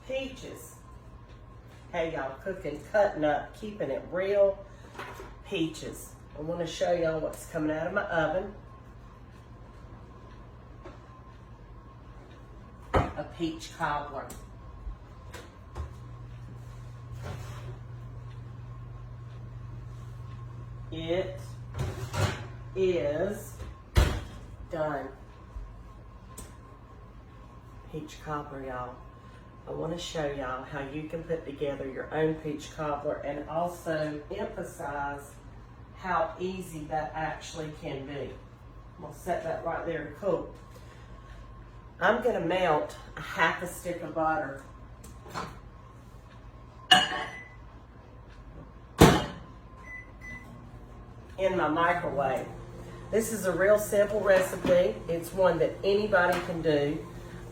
peaches. Hey y'all, cooking, cutting up, keeping it real. Peaches. I want to show y'all what's coming out of my oven. A peach cobbler. It is done. Peach cobbler, y'all. I want to show y'all how you can put together your own peach cobbler and also emphasize how easy that actually can be. I'm going to set that right there to cool. I'm going to melt a half a stick of butter. In my microwave. This is a real simple recipe. It's one that anybody can do.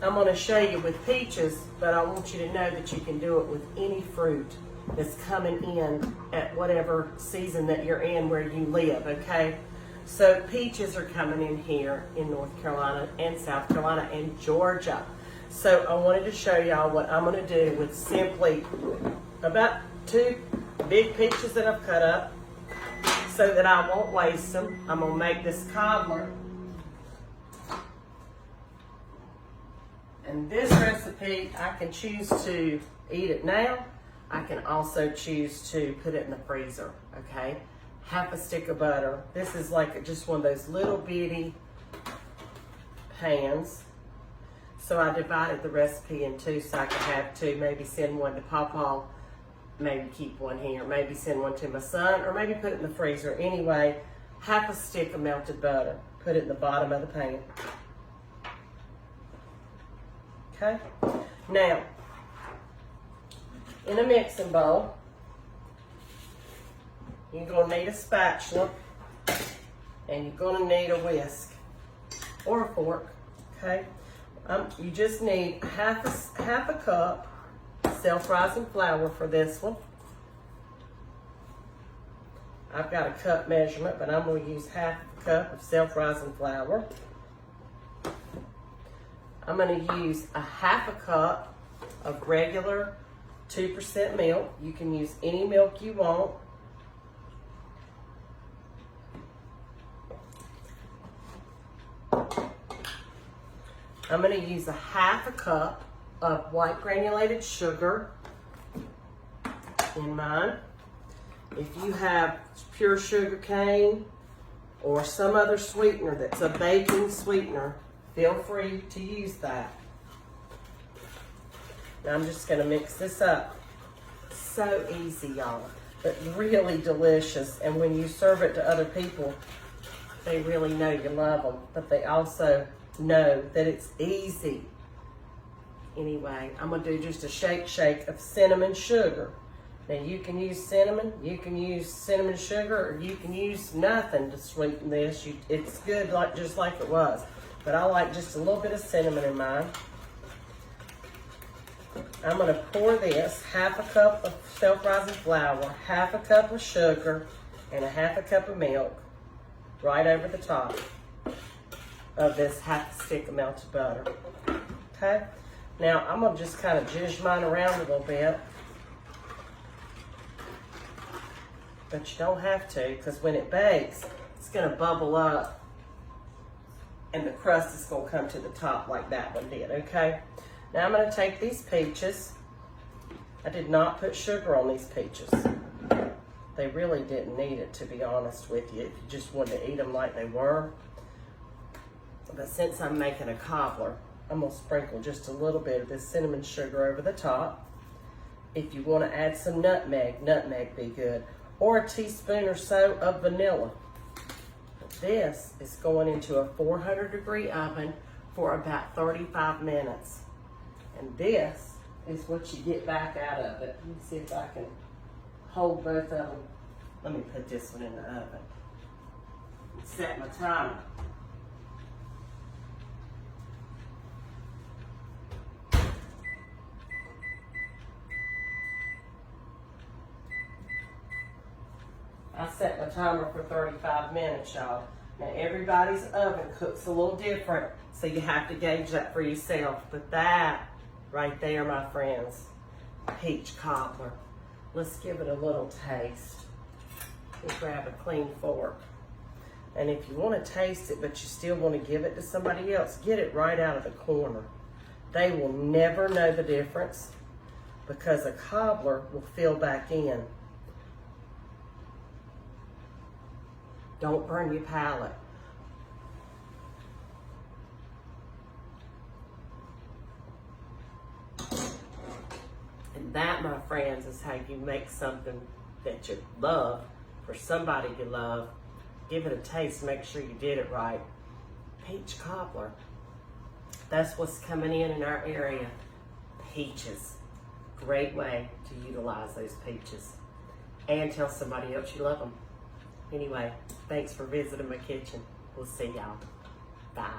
I'm going to show you with peaches, but I want you to know that you can do it with any fruit that's coming in at whatever season that you're in where you live, okay? So peaches are coming in here in North Carolina and South Carolina and Georgia. So I wanted to show y'all what I'm going to do with simply about 2 big peaches that I've cut up so that I won't waste them. I'm going to make this cobbler. And this recipe, I can choose to eat it now. I can also choose to put it in the freezer, okay? Half a stick of butter. This is like just one of those little bitty pans. So I divided the recipe in 2 so I could have 2, maybe send one to Pawpaw, maybe keep one here, maybe send one to my son, or maybe put it in the freezer. Anyway, half a stick of melted butter. Put it in the bottom of the pan. Okay, now, in a mixing bowl, you're going to need a spatula, and you're going to need a whisk, or a fork, okay? You just need half a cup self-rising flour for this one. I've got a cup measurement, but I'm going to use half a cup of self-rising flour. I'm going to use a half a cup of regular 2% milk. You can use any milk you want. I'm going to use a half a cup of white granulated sugar in mine. If you have pure sugar cane or some other sweetener that's a baking sweetener, feel free to use that. Now I'm just going to mix this up. So easy, y'all, but really delicious. And when you serve it to other people, they really know you love them, but they also know that it's easy. Anyway, I'm going to do just a shake of cinnamon sugar. Now you can use cinnamon, you can use cinnamon sugar, or you can use nothing to sweeten this. It's good just like it was. But I like just a little bit of cinnamon in mine. I'm going to pour this, half a cup of self-rising flour, half a cup of sugar, and a half a cup of milk right over the top of this half a stick of melted butter. Okay? Now I'm going to just kind of zhuzh mine around a little bit. But you don't have to, because when it bakes, it's going to bubble up. And the crust is going to come to the top like that one did, okay? Now I'm going to take these peaches. I did not put sugar on these peaches. They really didn't need it, to be honest with you, if you just wanted to eat them like they were. But since I'm making a cobbler, I'm going to sprinkle just a little bit of this cinnamon sugar over the top. If you want to add some nutmeg be good. Or a teaspoon or so of vanilla. This is going into a 400-degree oven for about 35 minutes. And this is what you get back out of it. Let me see if I can hold both of them. Let me put this one in the oven. Set my timer. I set my timer for 35 minutes, y'all. Now everybody's oven cooks a little different, so you have to gauge that for yourself. But that Right there, my friends. Peach cobbler. Let's give it a little taste. We'll grab a clean fork. And if you want to taste it, but you still want to give it to somebody else, get it right out of the corner. They will never know the difference because a cobbler will fill back in. Don't burn your palate. And that, my friends, is how you make something that you love for somebody you love. Give it a taste, make sure you did it right. Peach cobbler. That's what's coming in our area. Peaches. Great way to utilize those peaches. And tell somebody else you love them. Anyway, thanks for visiting my kitchen. We'll see y'all. Bye.